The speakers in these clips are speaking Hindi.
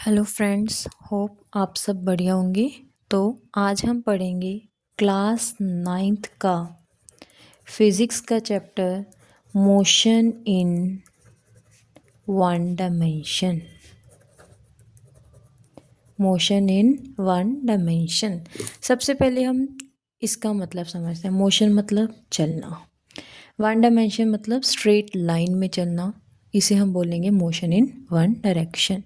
हेलो फ्रेंड्स, होप आप सब बढ़िया होंगे। तो आज हम पढ़ेंगे क्लास 9th का फिज़िक्स का chapter motion in one dimension. Motion in one dimension. सबसे पहले हम इसका मतलब समझते हैं। मोशन मतलब चलना, वन डायमेंशन मतलब स्ट्रेट लाइन में चलना। इसे हम बोलेंगे मोशन इन वन डायरेक्शन।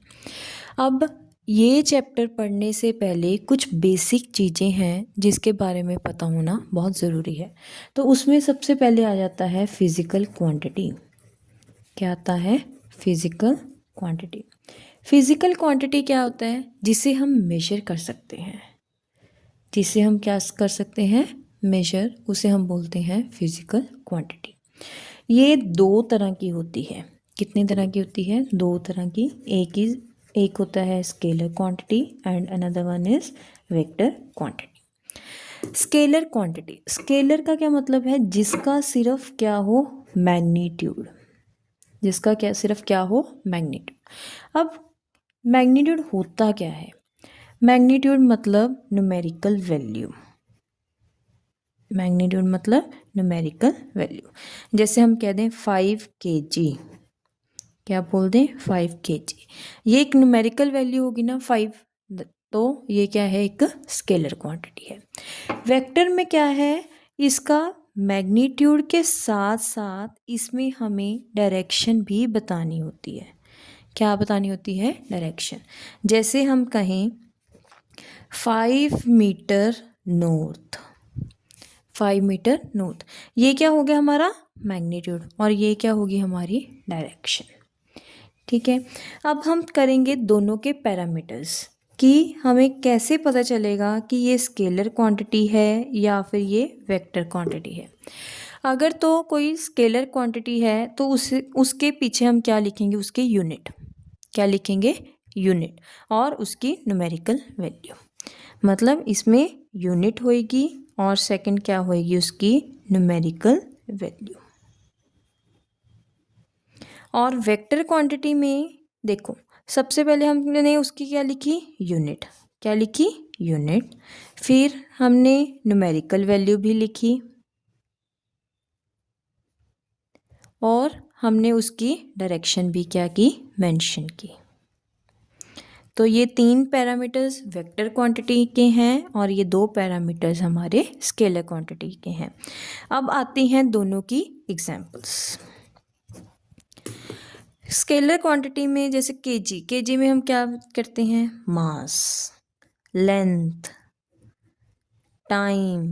अब ये चैप्टर पढ़ने से पहले कुछ बेसिक चीज़ें हैं जिसके बारे में पता होना बहुत ज़रूरी है। तो उसमें सबसे पहले आ जाता है फिज़िकल क्वांटिटी। क्या आता है? Physical quantity. फिज़िकल क्वांटिटी क्या होता है? जिसे हम मेजर कर सकते हैं। जिसे हम क्या कर सकते हैं? मेजर। उसे हम बोलते हैं फिज़िकल क्वांटिटी। ये दो तरह की होती है। कितनी तरह की होती है? दो तरह की। एक होता है scalar quantity and another one is vector quantity. Scalar quantity, scalar का क्या मतलब है? जिसका सिर्फ क्या हो? मैग्नीट्यूड। जिसका क्या सिर्फ क्या हो? मैग्नीट्यूड। अब मैग्नीट्यूड होता क्या है? मैग्नीट्यूड मतलब न्यूमेरिकल वैल्यू। मैग्नीट्यूड मतलब न्यूमेरिकल वैल्यू। जैसे हम कह दें 5 kg, क्या बोल दें? 5 kg। ये एक न्यूमेरिकल वैल्यू होगी ना 5, तो ये क्या है? एक स्केलर क्वांटिटी है। वेक्टर में क्या है? इसका मैग्नीट्यूड के साथ साथ इसमें हमें डायरेक्शन भी बतानी होती है। क्या बतानी होती है? डायरेक्शन। जैसे हम कहें 5 मीटर नॉर्थ, 5 मीटर नॉर्थ, ये क्या हो गया हमारा? मैग्नीट्यूड। और ये क्या होगी? हमारी डायरेक्शन। ठीक है। अब हम करेंगे दोनों के पैरामीटर्स कि हमें कैसे पता चलेगा कि ये स्केलर क्वांटिटी है या फिर ये वेक्टर क्वांटिटी है। अगर तो कोई स्केलर क्वांटिटी है तो उसके पीछे हम क्या लिखेंगे? उसके यूनिट। क्या लिखेंगे? यूनिट। और उसकी न्यूमेरिकल वैल्यू। मतलब इसमें यूनिट होएगी और सेकंड क्या होएगी? उसकी न्यूमेरिकल वैल्यू। और वेक्टर क्वांटिटी में देखो, सबसे पहले हमने उसकी क्या लिखी? यूनिट। क्या लिखी? यूनिट। फिर हमने न्यूमेरिकल वैल्यू भी लिखी और हमने उसकी डायरेक्शन भी क्या की? मेंशन की। तो ये 3 पैरामीटर्स वेक्टर क्वांटिटी के हैं और ये 2 पैरामीटर्स हमारे स्केलर क्वांटिटी के हैं। अब आती हैं दोनों की एग्जांपल्स। स्केलर क्वांटिटी में जैसे केजी, केजी में हम क्या करते हैं? मास, लेंथ, टाइम,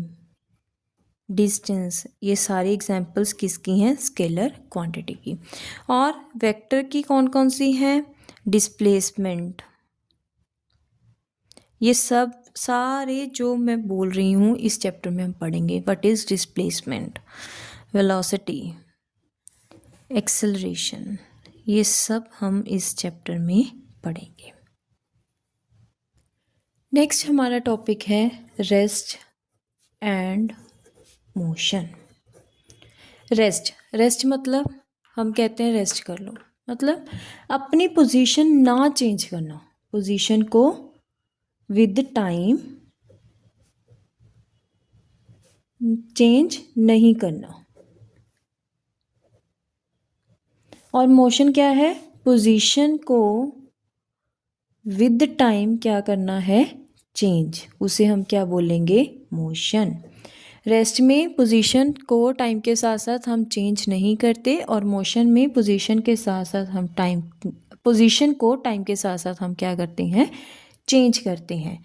डिस्टेंस, ये सारी एग्जांपल्स किसकी हैं? स्केलर क्वांटिटी की। और वेक्टर की कौन कौन सी हैं? डिस्प्लेसमेंट। ये सब सारे जो मैं बोल रही हूँ इस चैप्टर में हम पढ़ेंगे। What is displacement, velocity, acceleration, ये सब हम इस चैप्टर में पढ़ेंगे। नेक्स्ट हमारा टॉपिक है rest and motion. Rest, rest मतलब हम कहते हैं रेस्ट कर लो, मतलब अपनी पोजीशन ना चेंज करना, पोजीशन को विद टाइम चेंज नहीं करना। और मोशन क्या है? पोजीशन को विद टाइम क्या करना है? चेंज। उसे हम क्या बोलेंगे? मोशन। रेस्ट में पोजीशन को टाइम के साथ साथ हम चेंज नहीं करते और मोशन में पोजीशन के साथ साथ हम पोजीशन को टाइम के साथ साथ हम क्या करते हैं? चेंज करते हैं।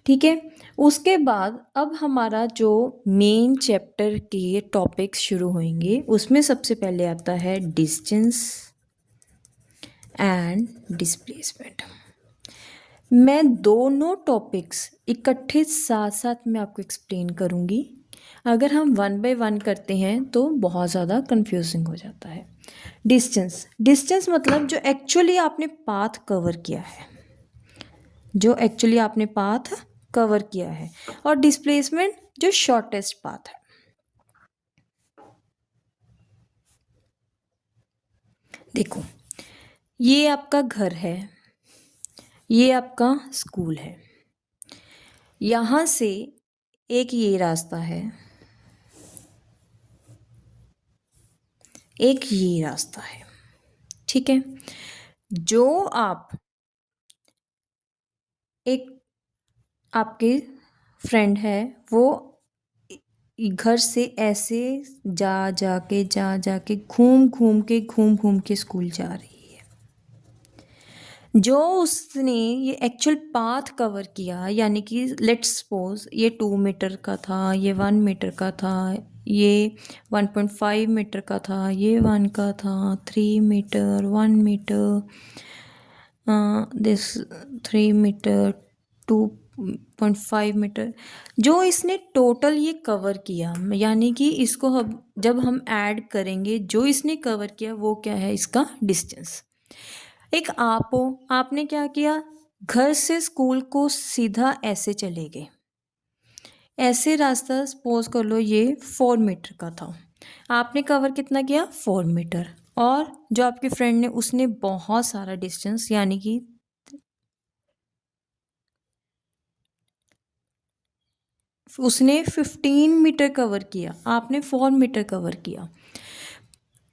ठीक है। उसके बाद अब हमारा जो मेन चैप्टर के टॉपिक्स शुरू होंगे उसमें सबसे पहले आता है डिस्टेंस एंड डिस्प्लेसमेंट। मैं दोनों टॉपिक्स इकट्ठे साथ साथ में आपको एक्सप्लेन करूँगी। अगर हम 1 बाय 1 करते हैं तो बहुत ज़्यादा कंफ्यूजिंग हो जाता है। डिस्टेंस, डिस्टेंस मतलब जो एक्चुअली आपने पाथ कवर किया है, जो एक्चुअली आपने पाथ कवर किया है। और डिस्प्लेसमेंट जो शॉर्टेस्ट पाथ है। देखो, ये आपका घर है, ये आपका स्कूल है। यहाँ से एक ये रास्ता है, एक ये रास्ता है, ठीक है। जो आप एक आपके फ्रेंड है, वो घर से ऐसे जा जाके घूम घूम के स्कूल जा रही है। जो उसने ये एक्चुअल पाथ कवर किया, यानी कि लेट्स सपोज ये 2 मीटर का था, ये 1 मीटर का था, ये 1.5 मीटर का था, ये 1 का था, 3 metre, 1 metre, this 3 metre, 2.5 metre, जो इसने टोटल ये कवर किया, यानी कि इसको जब हम ऐड करेंगे, जो इसने कवर किया वो क्या है, इसका डिस्टेंस। एक आप हो, आपने क्या किया, घर से स्कूल को सीधा ऐसे चले गए, ऐसे रास्ता सपोज कर लो ये 4 मीटर का था, आपने कवर कितना किया, 4 मीटर। और जो आपके फ्रेंड ने, उसने बहुत सारा डिस्टेंस, यानी कि उसने 15 मीटर कवर किया, आपने 4 मीटर कवर किया।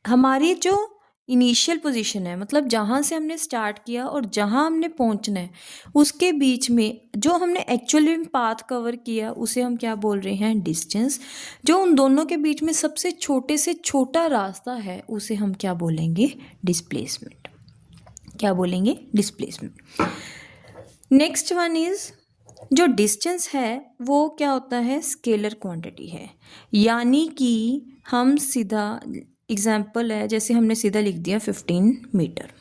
हमारी जो इनिशियल पोजीशन है, मतलब जहाँ से हमने स्टार्ट किया और जहाँ हमने पहुँचना है, उसके बीच में जो हमने एक्चुअली पाथ कवर किया, उसे हम क्या बोल रहे हैं, डिस्टेंस। जो उन दोनों के बीच में सबसे छोटे से छोटा रास्ता है, उसे हम क्या बोलेंगे, डिस्प्लेसमेंट। क्या बोलेंगे, डिस्प्लेसमेंट। नेक्स्ट वन इज, जो डिस्टेंस है वो क्या होता है, स्केलर क्वांटिटी है, यानी कि हम सीधा, एग्जाम्पल है, जैसे हमने सीधा लिख दिया 15 मीटर।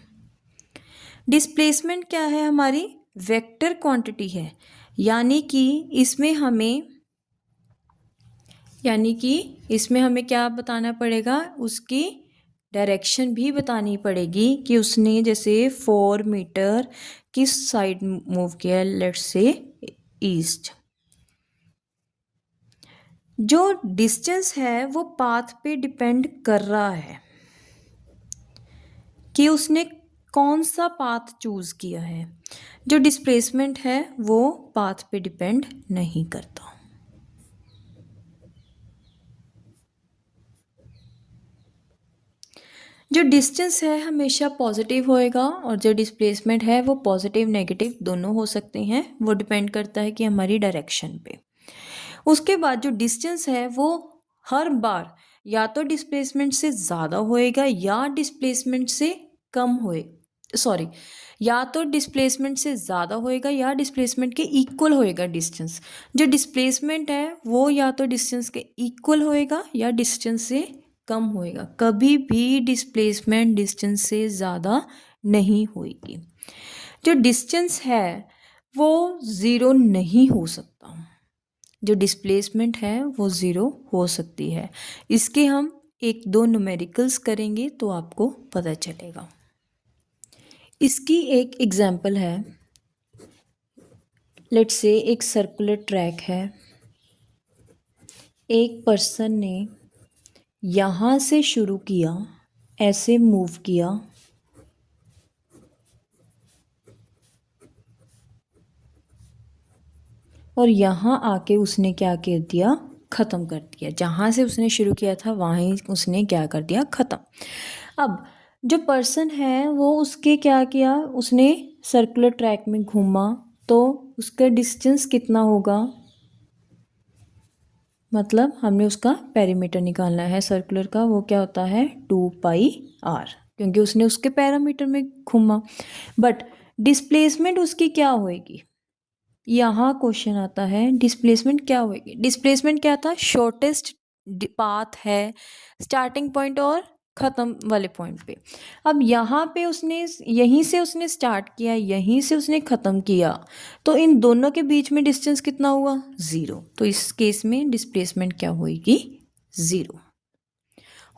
डिस्प्लेसमेंट क्या है, हमारी वेक्टर क्वांटिटी है, यानी कि इसमें हमें क्या बताना पड़ेगा, उसकी डायरेक्शन भी बतानी पड़ेगी कि उसने जैसे 4 मीटर किस साइड मूव किया, लेट्स से ईस्ट। जो डिस्टेंस है वो पाथ पे डिपेंड कर रहा है कि उसने कौन सा पाथ चूज़ किया है। जो डिस्प्लेसमेंट है वो पाथ पे डिपेंड नहीं करता। जो डिस्टेंस है हमेशा पॉजिटिव होएगा, और जो डिस्प्लेसमेंट है वो पॉजिटिव नेगेटिव दोनों हो सकते हैं, वो डिपेंड करता है कि हमारी डायरेक्शन पे। उसके बाद जो डिस्टेंस है वो हर बार या तो डिस्प्लेसमेंट से ज़्यादा होएगा या डिस्प्लेसमेंट से कम होए, सॉरी, या तो डिस्प्लेसमेंट से ज़्यादा होएगा या डिस्प्लेसमेंट के इक्वल होएगा डिस्टेंस। जो डिस्प्लेसमेंट है वो या तो डिस्टेंस के इक्वल होएगा या डिस्टेंस से कम होएगा, कभी भी डिस्प्लेसमेंट डिस्टेंस से ज़्यादा नहीं होएगी। जो डिस्टेंस है वो ज़ीरो नहीं हो सकता, जो डिस्प्लेसमेंट है वो ज़ीरो हो सकती है। इसके हम 1-2 न्यूमेरिकल्स करेंगे तो आपको पता चलेगा। इसकी एक एग्जांपल है, लेट्स से एक सर्कुलर ट्रैक है, एक पर्सन ने यहाँ से शुरू किया, ऐसे मूव किया, और यहाँ आके उसने क्या कर दिया, ख़त्म कर दिया। जहाँ से उसने शुरू किया था वहीं उसने क्या कर दिया, ख़त्म। अब जो पर्सन है वो उसके क्या किया, उसने सर्कुलर ट्रैक में घूमा, तो उसका डिस्टेंस कितना होगा, मतलब हमने उसका पेरीमीटर निकालना है सर्कुलर का, वो क्या होता है 2πr, क्योंकि उसने उसके पैरामीटर में घूमा। बट डिस्प्लेसमेंट उसकी क्या होएगी, यहाँ क्वेश्चन आता है, डिस्प्लेसमेंट क्या होएगी। डिस्प्लेसमेंट क्या था, शॉर्टेस्ट पाथ है स्टार्टिंग पॉइंट और ख़त्म वाले पॉइंट पे। अब यहाँ पे उसने यहीं से उसने स्टार्ट किया, यहीं से उसने ख़त्म किया, तो इन दोनों के बीच में डिस्टेंस कितना हुआ, ज़ीरो। तो इस केस में डिस्प्लेसमेंट क्या होएगी, ज़ीरो।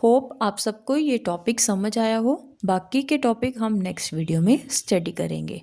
होप आप सबको ये टॉपिक समझ आया हो। बाकी के टॉपिक हम नेक्स्ट वीडियो में स्टडी करेंगे।